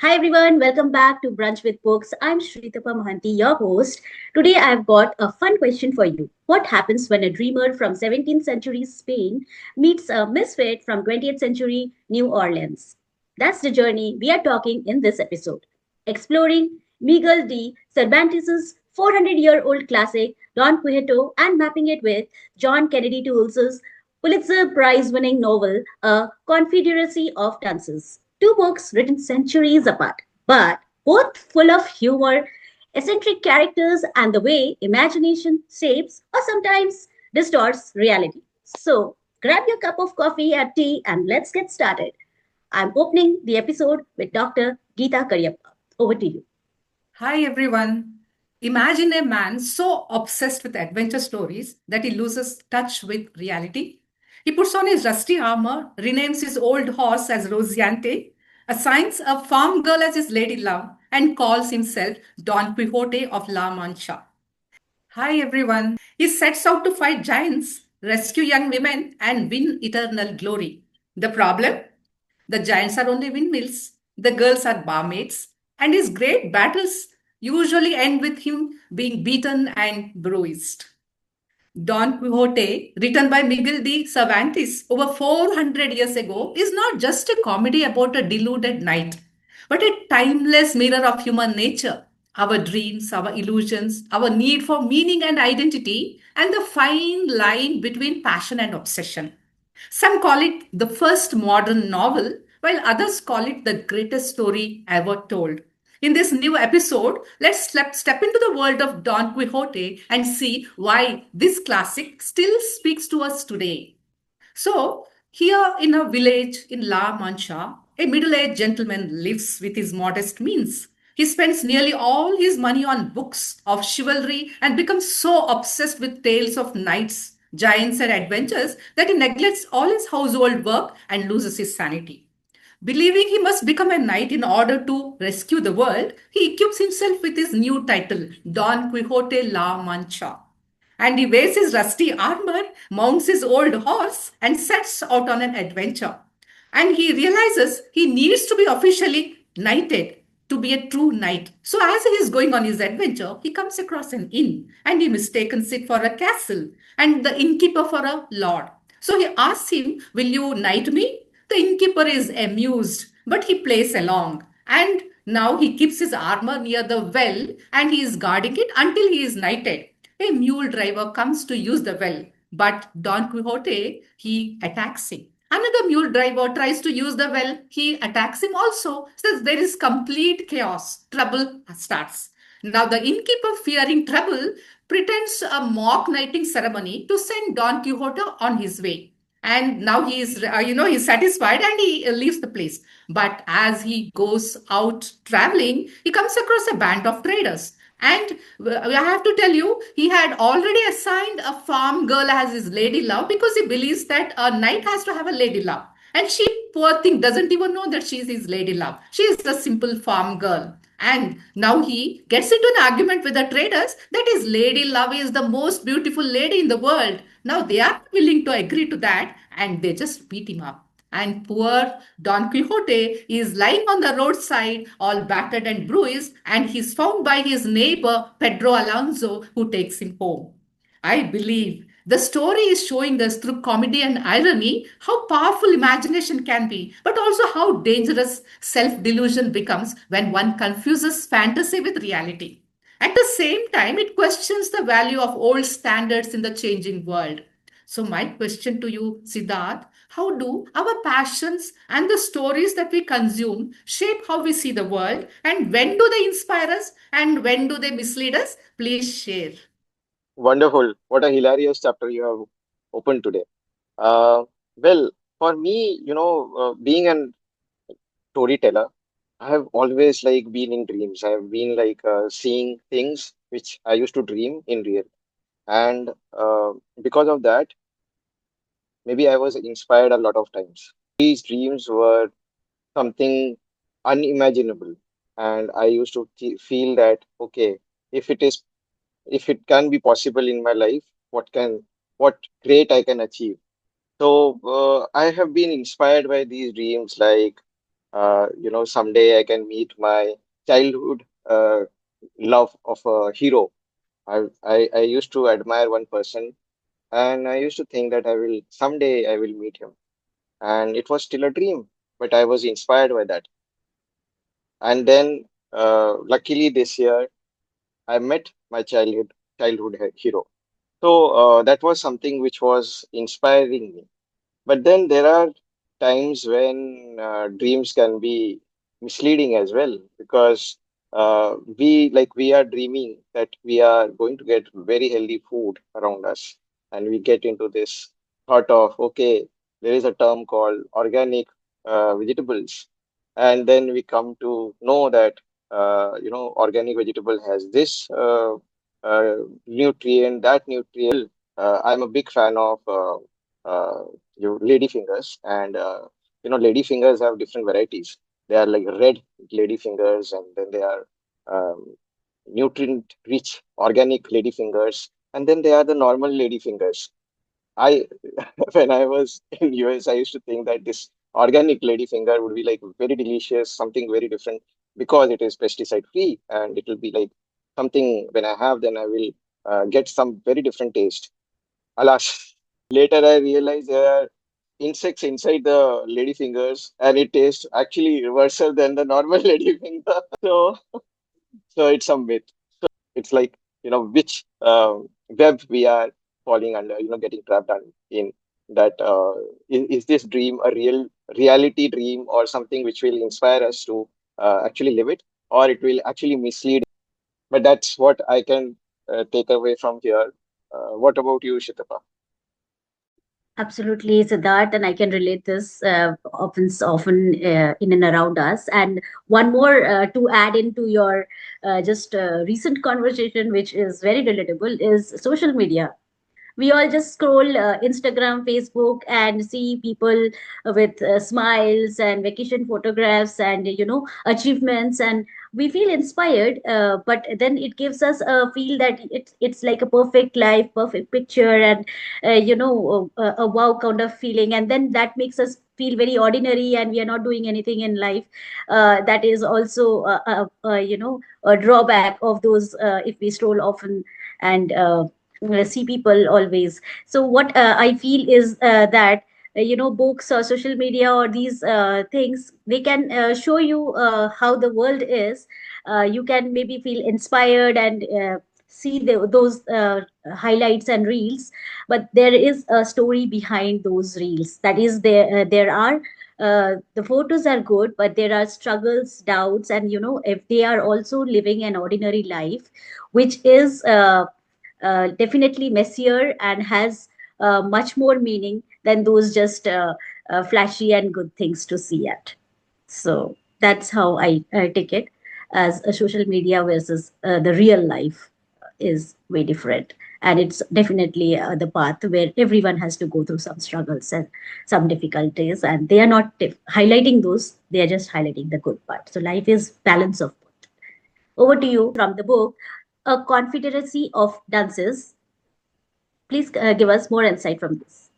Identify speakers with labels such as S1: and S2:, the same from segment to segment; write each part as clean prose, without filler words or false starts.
S1: Hi everyone, welcome back to Brunch with Books. I'm Shritapa Mohanty, your host. Today I've got a fun question for you. What happens when a dreamer from 17th century Spain meets a misfit from 20th century New Orleans? That's the journey we are talking in this episode. Exploring Miguel de Cervantes' 400-year-old classic Don Quixote and mapping it with John Kennedy Toole's Pulitzer Prize-winning novel, A Confederacy of Dunces. Two books written centuries apart, but both full of humor, eccentric characters, and the way imagination shapes or sometimes distorts reality. So, grab your cup of coffee or tea and let's get started. I'm opening the episode with Dr. Geeta Karyappa. Over to you.
S2: Hi everyone. Imagine a man so obsessed with adventure stories that he loses touch with reality. He puts on his rusty armor, renames his old horse as Rosiante, assigns a farm girl as his lady love, and calls himself Don Quixote of La Mancha. Hi everyone. He sets out to fight giants, rescue young women, and win eternal glory. The problem? The giants are only windmills, the girls are barmaids, and his great battles usually end with him being beaten and bruised. Don Quixote, written by Miguel de Cervantes over 400 years ago, is not just a comedy about a deluded knight, but a timeless mirror of human nature, our dreams, our illusions, our need for meaning and identity, and the fine line between passion and obsession. Some call it the first modern novel, while others call it the greatest story ever told. In this new episode, let's step into the world of Don Quixote and see why this classic still speaks to us today. So, here in a village in La Mancha, a middle aged gentleman lives with his modest means. He spends nearly all his money on books of chivalry and becomes so obsessed with tales of knights, giants, and adventures that he neglects all his household work and loses his sanity. Believing he must become a knight in order to rescue the world, he equips himself with his new title, Don Quixote La Mancha. And he wears his rusty armor, mounts his old horse, and sets out on an adventure. And he realizes he needs to be officially knighted to be a true knight. So, as he is going on his adventure, he comes across an inn and he mistakes it for a castle and the innkeeper for a lord. So, he asks him, "Will you knight me?" The innkeeper is amused, but he plays along. And now he keeps his armor near the well and he is guarding it until he is knighted. A mule driver comes to use the well, but Don Quixote, he attacks him. Another mule driver tries to use the well, he attacks him also. So there is complete chaos. Trouble starts. Now the innkeeper, fearing trouble, pretends a mock knighting ceremony to send Don Quixote on his way. And now he is, he's satisfied and he leaves the place. But as he goes out traveling, he comes across a band of traders. And I have to tell you, he had already assigned a farm girl as his lady love because he believes that a knight has to have a lady love. And she, poor thing, doesn't even know that she's his lady love. She is a simple farm girl. And now he gets into an argument with the traders that his lady love is the most beautiful lady in the world. Now they are willing to agree to that and they just beat him up. And poor Don Quixote is lying on the roadside, all battered and bruised, and he's found by his neighbor Pedro Alonso, who takes him home. I believe the story is showing us through comedy and irony how powerful imagination can be, but also how dangerous self delusion becomes when one confuses fantasy with reality. At the same time, it questions the value of old standards in the changing world. So, my question to you, Siddharth, how do our passions and the stories that we consume shape how we see the world? And when do they inspire us and when do they mislead us? Please share.
S3: Wonderful. What a hilarious chapter you have opened today. Well, for me, being an storyteller, I have always been in dreams. I have been seeing things which I used to dream in real. And because of that, maybe I was inspired a lot of times. These dreams were something unimaginable. And I used to feel that, okay, if it is if it can be possible in my life, what great I can achieve. So I have been inspired by these dreams. Like someday I can meet my childhood love of a hero. I used to admire one person, and I used to think that I will meet him. And it was still a dream, but I was inspired by that. And then, luckily this year, I met my childhood hero. So that was something which was inspiring me. But then there are times when dreams can be misleading as well, because we are dreaming that we are going to get very healthy food around us, and we get into this thought of, okay, there is a term called organic vegetables, and then we come to know that organic vegetable has this uh, nutrient, that nutrient. I'm a big fan of lady fingers, and lady fingers have different varieties. They are like red lady fingers, and then they are um, nutrient rich organic lady fingers, and then they are the normal lady fingers. I When I was in US, I used to think that this organic lady finger would be like very delicious, something very different, because it is pesticide free, and it will be like something when I have, then I will get some very different taste. Alas, later I realized there are insects inside the lady fingers, and it tastes actually worse than the normal lady finger. So it's a myth. It's like, which web we are falling under, getting trapped in that. Is this dream a reality dream, or something which will inspire us to actually live it, or it will actually mislead? But that's what I can take away from here. What about you, Shitapa?
S1: Absolutely, Siddharth, and I can relate this often in and around us. And one more to add into your just recent conversation, which is very relatable, is social media. We all just scroll Instagram, Facebook, and see people with smiles and vacation photographs and achievements, and we feel inspired. But then it gives us a feel that it's like a perfect life, perfect picture, and a wow kind of feeling, and then that makes us feel very ordinary, and we are not doing anything in life. That is also a drawback of those if we scroll often and see people always. So what I feel is that books or social media or these things, they can show you how the world is. You can maybe feel inspired and see those highlights and reels, but there is a story behind those reels. That is, there are the photos are good, but there are struggles, doubts, and if they are also living an ordinary life, which is definitely messier and has much more meaning than those just flashy and good things to see at. So that's how I take it, as a social media versus the real life is way different. And it's definitely the path where everyone has to go through some struggles and some difficulties, and they are not highlighting those, they are just highlighting the good part. So life is balance of both. Over to you from the book, A Confederacy of Dunces. Please give us more insight from this.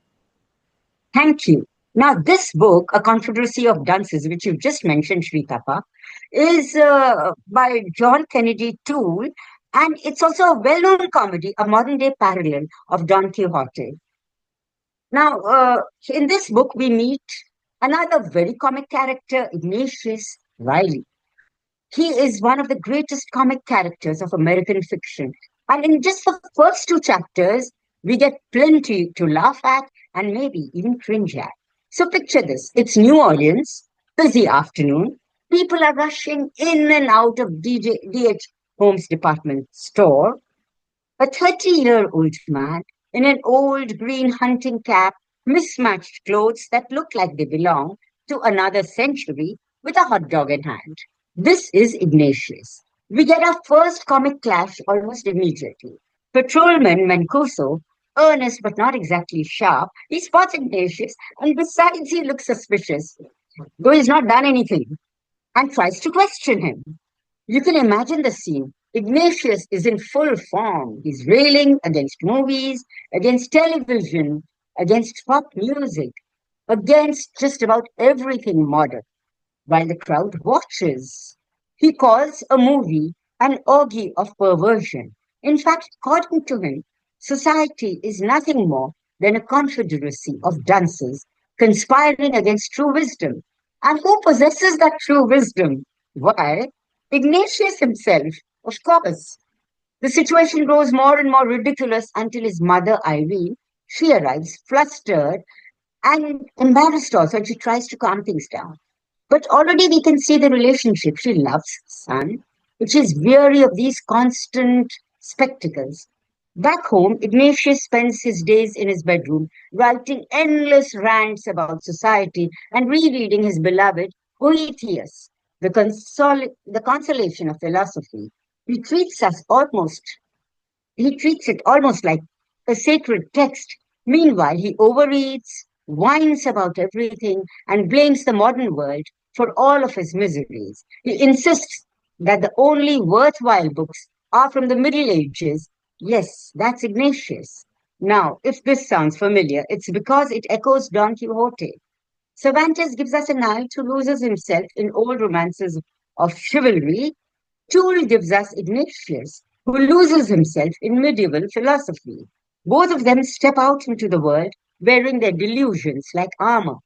S4: Thank you. Now, this book, A Confederacy of Dunces, which you just mentioned, Sri Tapa, is by John Kennedy Toole, and it's also a well-known comedy, a modern-day parallel of Don Quixote. Now, in this book, we meet another very comic character, Ignatius Riley. He is one of the greatest comic characters of American fiction. And in just the first two chapters, we get plenty to laugh at and maybe even cringe at. So picture this. It's New Orleans, busy afternoon. People are rushing in and out of DH Holmes' department store. A 30-year-old man in an old green hunting cap, mismatched clothes that look like they belong to another century, with a hot dog in hand. This is Ignatius. We get our first comic clash almost immediately. Patrolman Mancuso, earnest but not exactly sharp, he spots Ignatius, and besides he looks suspicious, though he's not done anything, and tries to question him. You can imagine the scene. Ignatius is in full form. He's railing against movies, against television, against pop music, against just about everything modern. while the crowd watches. He calls a movie an orgy of perversion. In fact, according to him, society is nothing more than a confederacy of dunces conspiring against true wisdom. And who possesses that true wisdom? Why? Ignatius himself, of course. The situation grows more and more ridiculous until his mother, Irene, she arrives flustered and embarrassed also, and she tries to calm things down. But already we can see the relationship. She loves her son, but she's weary of these constant spectacles. Back home, Ignatius spends his days in his bedroom writing endless rants about society and rereading his beloved Boethius, the consolation of philosophy. He treats us almost he treats it almost like a sacred text. Meanwhile, he overeats, whines about everything, and blames the modern world for all of his miseries. He insists that the only worthwhile books are from the Middle Ages. Yes, that's Ignatius. Now, if this sounds familiar, it's because it echoes Don Quixote. Cervantes gives us a knight who loses himself in old romances of chivalry. Toole gives us Ignatius, who loses himself in medieval philosophy. Both of them step out into the world wearing their delusions like armor.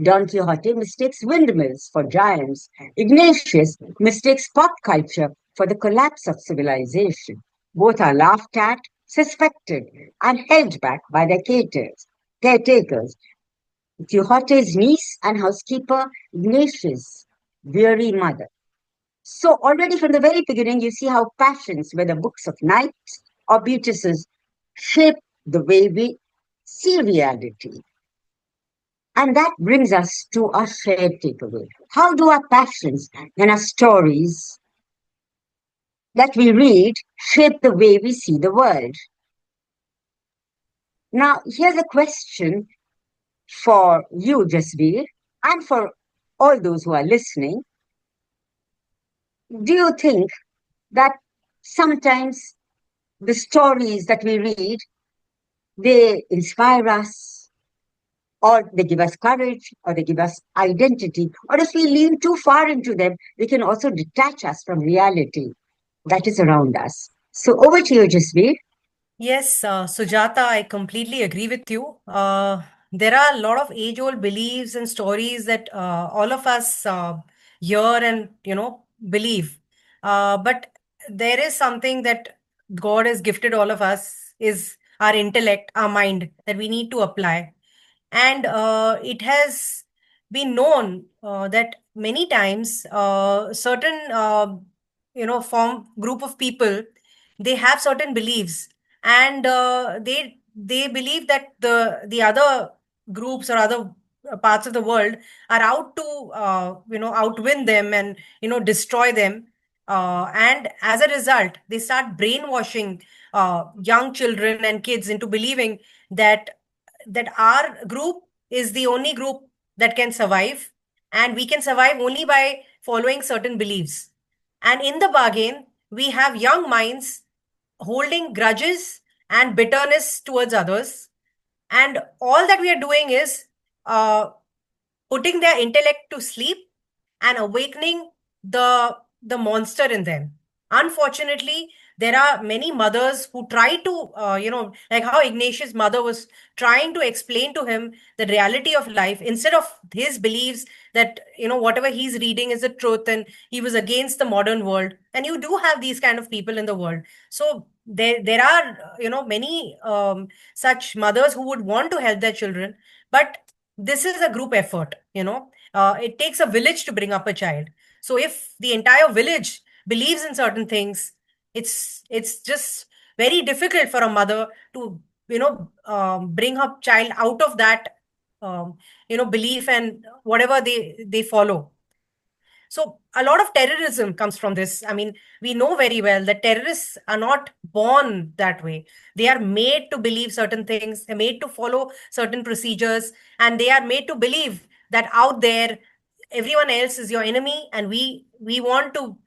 S4: Don Quixote mistakes windmills for giants. Ignatius mistakes pop culture for the collapse of civilization. Both are laughed at, suspected, and held back by their caretakers. Quixote's niece and housekeeper, Ignatius' weary mother. So already from the very beginning, you see how passions, whether books of knights or beautesses, shape the way we see reality. And that brings us to our shared takeaway. How do our passions and our stories that we read shape the way we see the world? Now, here's a question for you, Jasveer, and for all those who are listening. Do you think that sometimes the stories that we read, they inspire us, or they give us courage, or they give us identity, or if we lean too far into them, they can also detach us from reality that is around us? So over to you, Jasveer.
S5: Yes, Sujata, I completely agree with you. There are a lot of age-old beliefs and stories that all of us hear and believe. But there is something that God has gifted all of us is our intellect, our mind that we need to apply. And it has been known that many times certain form group of people, they have certain beliefs, and they believe that the other groups or other parts of the world are out to outwin them and destroy them, and as a result they start brainwashing young children and kids into believing that our group is the only group that can survive, and we can survive only by following certain beliefs. And in the bargain, we have young minds holding grudges and bitterness towards others. And all that we are doing is uh, putting their intellect to sleep and awakening the monster in them. Unfortunately, there are many mothers who try to like how Ignatius' mother was trying to explain to him the reality of life instead of his beliefs that whatever he's reading is the truth, and he was against the modern world. And you do have these kind of people in the world. So there are many such mothers who would want to help their children, but this is a group effort. It takes a village to bring up a child. So if the entire village believes in certain things, it's just very difficult for a mother to bring her child out of that belief and whatever they follow. So a lot of terrorism comes from this. I mean, we know very well that terrorists are not born that way. They are made to believe certain things, they're made to follow certain procedures, and they are made to believe that out there everyone else is your enemy, and we want to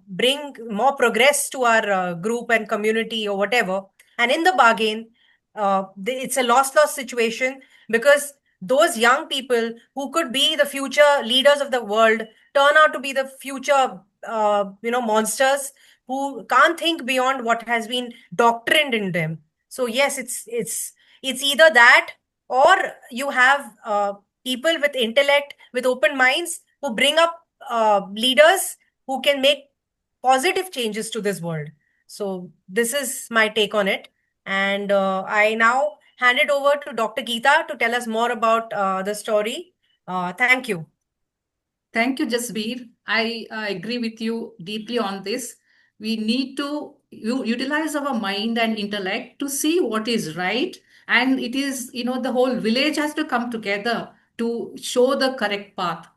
S5: bring more progress to our group and community or whatever. And in the bargain, it's a loss-loss situation, because those young people who could be the future leaders of the world turn out to be the future, monsters who can't think beyond what has been doctrined in them. So yes, it's either that, or you have people with intellect, with open minds, who bring up leaders who can make positive changes to this world. So this is my take on it. And I now hand it over to Dr. Geeta to tell us more about the story. Thank you.
S2: Thank you, Jasbir. I agree with you deeply on this. We need to utilize our mind and intellect to see what is right. And it is, the whole village has to come together to show the correct path.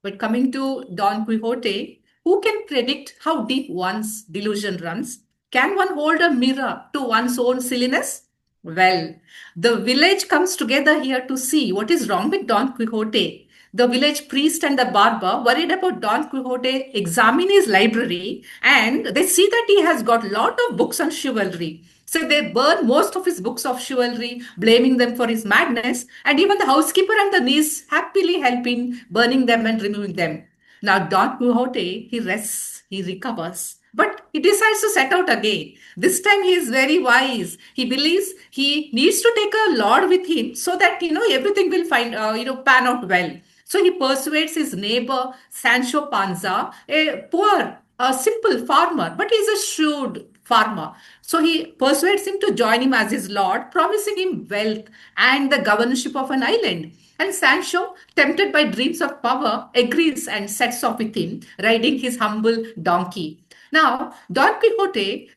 S2: But coming to Don Quixote, who can predict how deep one's delusion runs? Can one hold a mirror to one's own silliness? Well, the village comes together here to see what is wrong with Don Quixote. The village priest and the barber, worried about Don Quixote, examine his library and they see that he has got a lot of books on chivalry. So they burn most of his books of chivalry, blaming them for his madness, and even the housekeeper and the niece happily help in burning them and removing them. Now, Don Quixote, he rests, he recovers, but he decides to set out again. This time he is very wise. He believes he needs to take a lord with him so that, everything will pan out well. So he persuades his neighbor Sancho Panza, a poor, a simple farmer, but he's a shrewd farmer. So he persuades him to join him as his lord, promising him wealth and the governorship of an island. And Sancho, tempted by dreams of power, agrees and sets off with him, riding his humble donkey. Now, Don Quixote,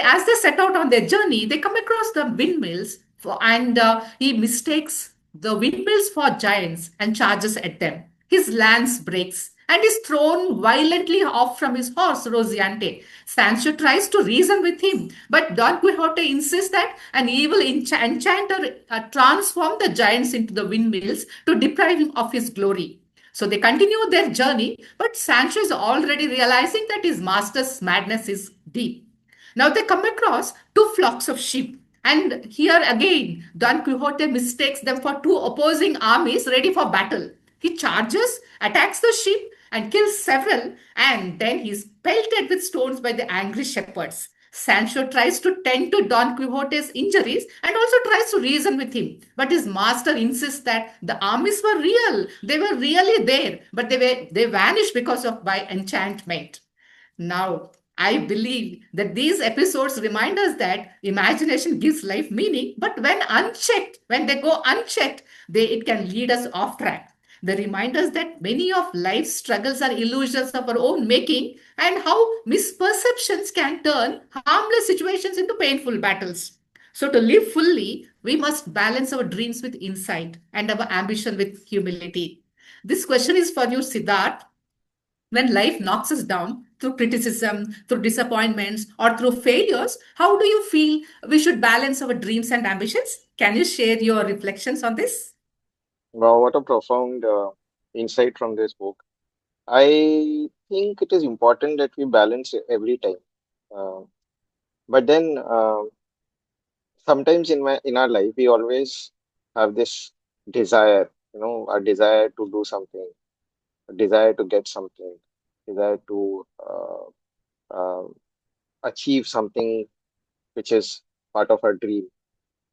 S2: as they set out on their journey, they come across the windmills, and he mistakes the windmills for giants and charges at them. His lance breaks and is thrown violently off from his horse, Rosinante. Sancho tries to reason with him, but Don Quixote insists that an evil enchanter transformed the giants into the windmills to deprive him of his glory. So they continue their journey, but Sancho is already realizing that his master's madness is deep. Now they come across two flocks of sheep. And here again, Don Quixote mistakes them for two opposing armies ready for battle. He charges, attacks the sheep, and kills several, and then he is pelted with stones by the angry shepherds. Sancho tries to tend to Don Quixote's injuries and also tries to reason with him. But his master insists that the armies were real. They were really there, but they vanished because of by enchantment. Now, I believe that these episodes remind us that imagination gives life meaning, but when unchecked, when they go unchecked, it can lead us off track. They remind us that many of life's struggles are illusions of our own making, and how misperceptions can turn harmless situations into painful battles. So, to live fully, we must balance our dreams with insight and our ambition with humility. This question is for you, Siddharth. When life knocks us down through criticism, through disappointments, or through failures, how do you feel we should balance our dreams and ambitions? Can you share your reflections on this?
S3: Wow, what a profound insight from this book. I think it is important that we balance it every time. Uh, but then sometimes in our life, we always have this desire, a desire to do something, a desire to get something, desire to uh, achieve something which is part of our dream.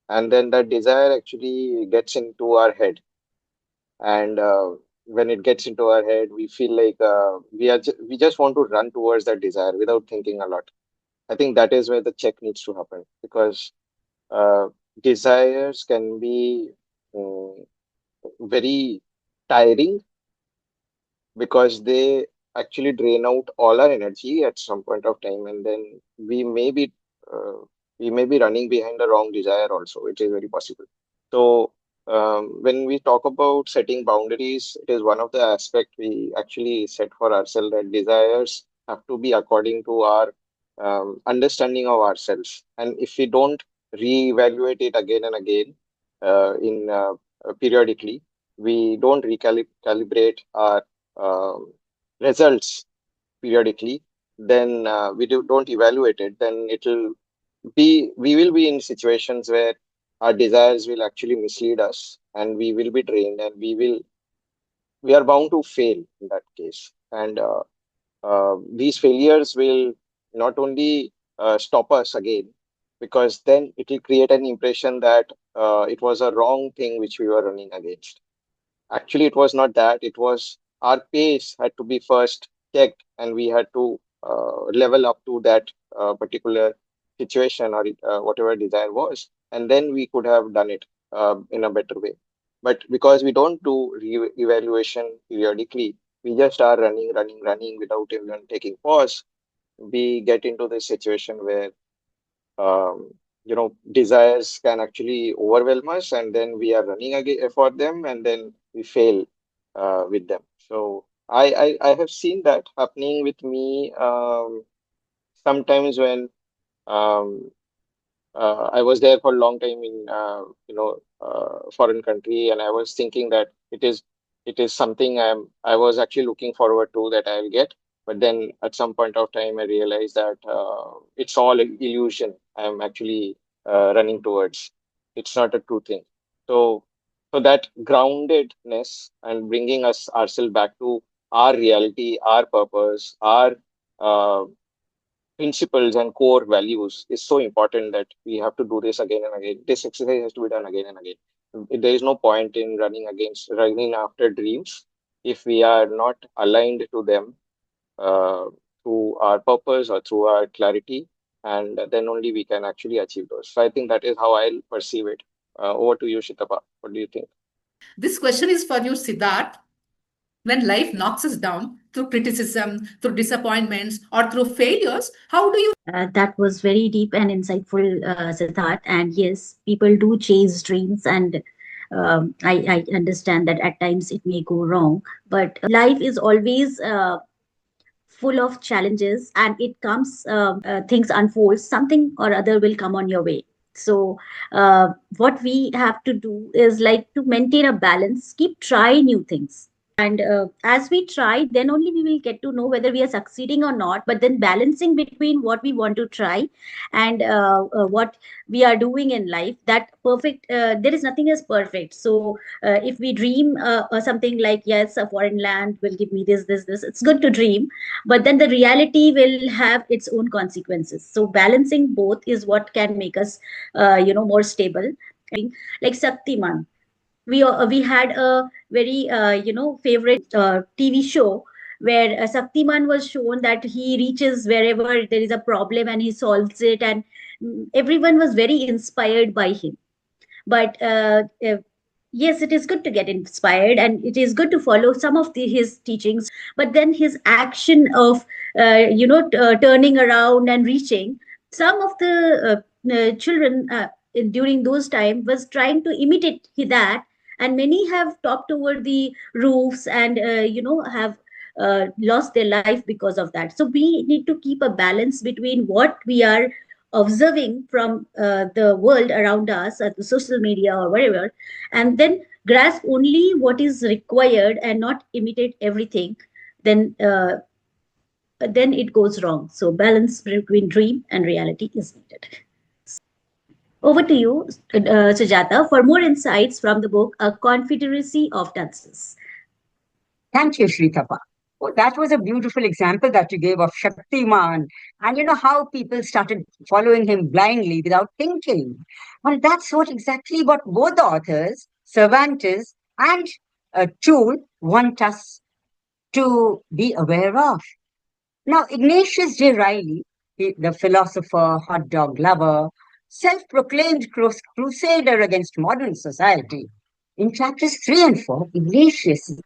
S3: And then that desire actually gets into our head. And when it gets into our head, we feel like we just want to run towards that desire without thinking a lot. I think that is where the check needs to happen, because uh, desires can be um, very tiring, because they actually drain out all our energy at some point of time, and then uh, we may be running behind the wrong desire also, which is very possible. So when we talk about setting boundaries, it is one of the aspects we actually set for ourselves, that desires have to be according to our understanding of ourselves. And if we don't reevaluate it again and again in periodically, we don't recalibrate our um, results periodically, then don't evaluate it, then we will be in situations where our desires will actually mislead us, and we will be drained, and we are bound to fail in that case. And these failures will not only stop us again, because then it will create an impression that it was a wrong thing which we were running against. Actually, it was not that. It was our pace had to be first checked, and we had to level up to that particular situation, or whatever desire was, and then we could have done it in a better way. But because we don't do evaluation periodically, we just are running, running, running without even taking pause. We get into this situation where desires can actually overwhelm us, and then we are running again for them, and then we fail with them. So I have seen that happening with me sometimes when um, I was there for a long time in foreign country, and I was thinking that it is something I was actually looking forward to that I'll get. But then at some point of time, I realized that it's all illusion. I'm actually running towards. It's not a true thing. So so that groundedness and bringing us ourselves back to our reality, our purpose, our uh, principles and core values is so important that we have to do this again and again. This exercise has to be done again and again. There is no point in running after dreams if we are not aligned to them uh, through our purpose or through our clarity, and then only we can actually achieve those. So I think that is how I'll perceive it. Over to you, Shitapa. What do you think?
S2: This question is for you, Siddharth. When life knocks us down through criticism, through disappointments, or through failures, how do you?
S1: That was very deep and insightful, Siddharth. And yes, people do chase dreams, and I understand that at times it may go wrong. But life is always full of challenges, and it comes things unfold, something or other will come on your way. So what we have to do is like to maintain a balance, keep trying new things, and as we try, then only we will get to know whether we are succeeding or not. But then balancing between what we want to try and what we are doing in life, that perfect there is nothing as perfect. So if we dream something like, yes, a foreign land will give me this, it's good to dream, but then the reality will have its own consequences. So balancing both is what can make us more stable. Like Saktiman, we had a very favorite TV show where Saktiman was shown that he reaches wherever there is a problem and he solves it, and everyone was very inspired by him. But yes, it is good to get inspired, and it is good to follow some of his teachings, but then his action of turning around and reaching, some of the children during those time was trying to imitate that, and many have topped over the roofs and have lost their life because of that. So we need to keep a balance between what we are observing from the world around us at the social media or wherever, and then grasp only what is required and not imitate everything. Then uh, then it goes wrong. So balance between dream and reality is needed. Over to you, Sujata, for more insights from the book A Confederacy of Dunces.
S4: Thank you, Shrithapa. Oh, that was a beautiful example that you gave of Shaktiman, and you know how people started following him blindly without thinking. Well, that's exactly what both the authors, Cervantes and Toole, want us to be aware of. Now, Ignatius J. Riley, the philosopher, hot dog lover, self proclaimed crusader against modern society, in chapters 3 and 4, Ignatius'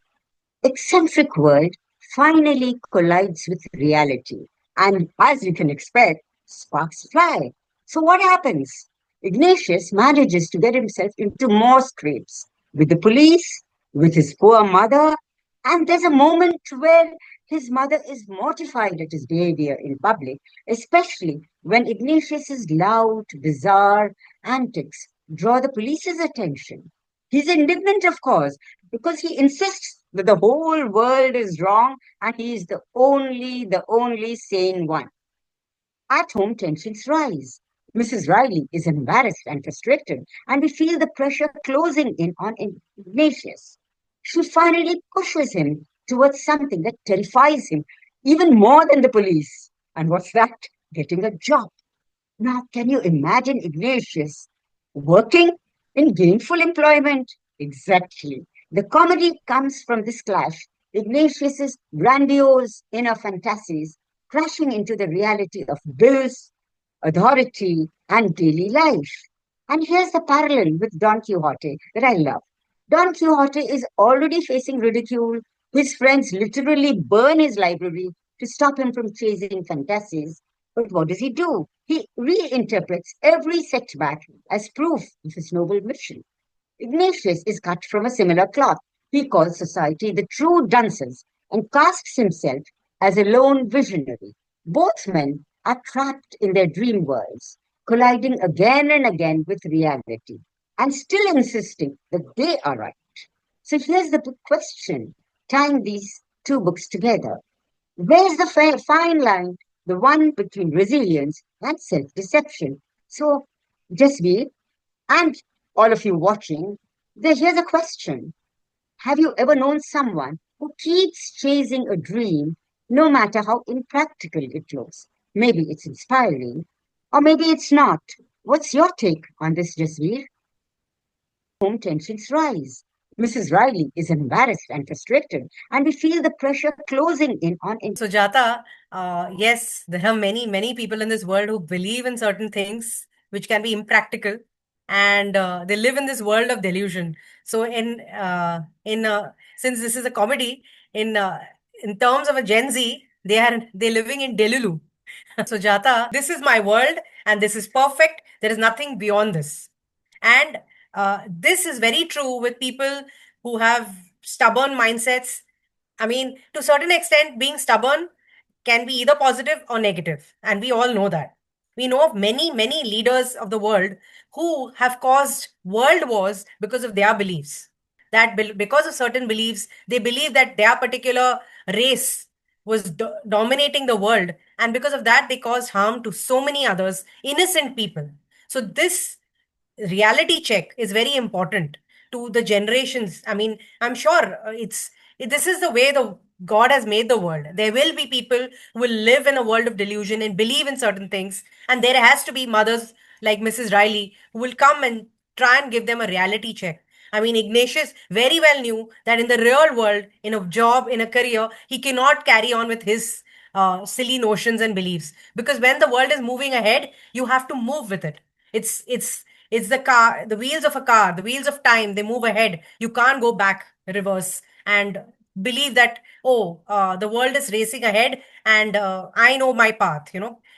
S4: eccentric world finally collides with reality. And as you can expect, sparks fly. So, what happens? Ignatius manages to get himself into more scrapes with the police, with his poor mother, and there's a moment where his mother is mortified at his behavior in public, especially when Ignatius's loud, bizarre antics draw the police's attention. He's indignant, of course, because he insists that the whole world is wrong and he is the only sane one. At home, tensions rise. Mrs. Riley is embarrassed and frustrated, and we feel the pressure closing in on Ignatius. She finally pushes him towards something that terrifies him even more than the police. And what's that? Getting a job. Now, can you imagine Ignatius working in gainful employment? Exactly. The comedy comes from this clash. Ignatius's grandiose inner fantasies crashing into the reality of bills, authority, and daily life. And here's the parallel with Don Quixote that I love. Don Quixote is already facing ridicule. His friends literally burn his library to stop him from chasing fantasies. But what does he do? He reinterprets every setback as proof of his noble mission. Ignatius is cut from a similar cloth. He calls society the true dunces and casts himself as a lone visionary. Both men are trapped in their dream worlds, colliding again and again with reality, and still insisting that they are right. So here's the big question, tying these two books together. Where's the fine line, the one between resilience and self deception? So, just be, and all of you watching, here's a question. Have you ever known someone who keeps chasing a dream no matter how impractical it looks? Maybe it's inspiring, or maybe it's not. What's your take on this, Jasveer? Home tensions rise. Mrs. Riley is embarrassed and frustrated, and we feel the pressure closing in on.
S5: Sujata, yes, there are many, many people in this world who believe in certain things which can be impractical, and they live in this world of delusion. So, since this is a comedy, in terms of a Gen Z, they're living in Delulu. Sujata, this is my world, and this is perfect. There is nothing beyond this. And this is very true with people who have stubborn mindsets. I mean, to a certain extent, being stubborn can be either positive or negative. And we all know that. We know of many, many leaders of the world who have caused world wars because of their beliefs. Because of certain beliefs, they believe that their particular race was dominating the world. And because of that, they caused harm to so many others, innocent people. So, this reality check is very important to the generations. I mean, I'm sure this is the way the God has made the world. There will be people who will live in a world of delusion and believe in certain things, and there has to be mothers like Mrs. Riley who will come and try and give them a reality check. I mean, Ignatius very well knew that in the real world, in a job, in a career, he cannot carry on with his silly notions and beliefs, because when the world is moving ahead, you have to move with it. It's the car, the wheels of a car, the wheels of time, they move ahead. You can't go back, reverse, and believe that, oh, the world is racing ahead and I know my path.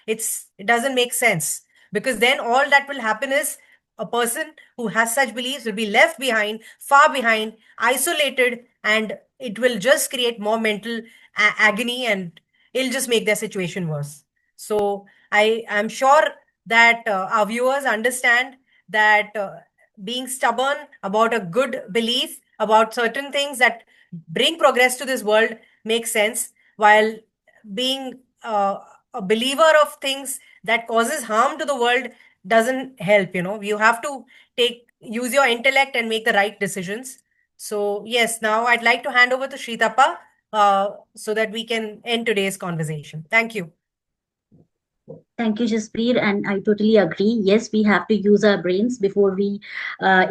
S5: It doesn't make sense, because then all that will happen is a person who has such beliefs will be left behind, far behind, isolated, and it will just create more mental agony, and it'll just make their situation worse. So I am sure that our viewers understand that being stubborn about a good belief about certain things that bring progress to this world makes sense, while being a believer of things that causes harm to the world doesn't help. You have to use your intellect and make the right decisions. So yes, now I'd like to hand over to Shritappa so that we can end today's conversation. Thank you.
S1: Thank you, Jaspreet, and I totally agree. Yes, we have to use our brains before we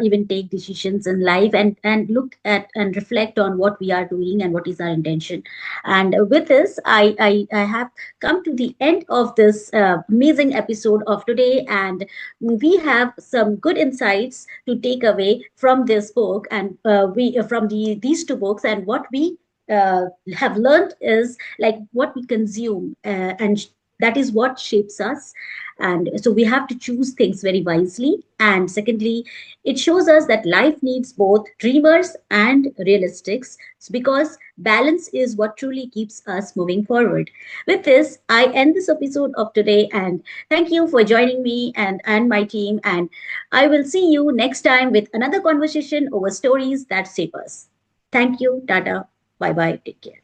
S1: even take decisions in life, and look at and reflect on what we are doing and what is our intention. And with this, I have come to the end of this amazing episode of today, and we have some good insights to take away from this book, and we from these two books, and what we have learned is like what we consume and that is what shapes us. And so we have to choose things very wisely. And secondly, it shows us that life needs both dreamers and realistics, because balance is what truly keeps us moving forward. With this, I end this episode of today, and thank you for joining me and my team, and I will see you next time with another conversation over stories that shape us. Thank you. Tata. Bye bye. Take care.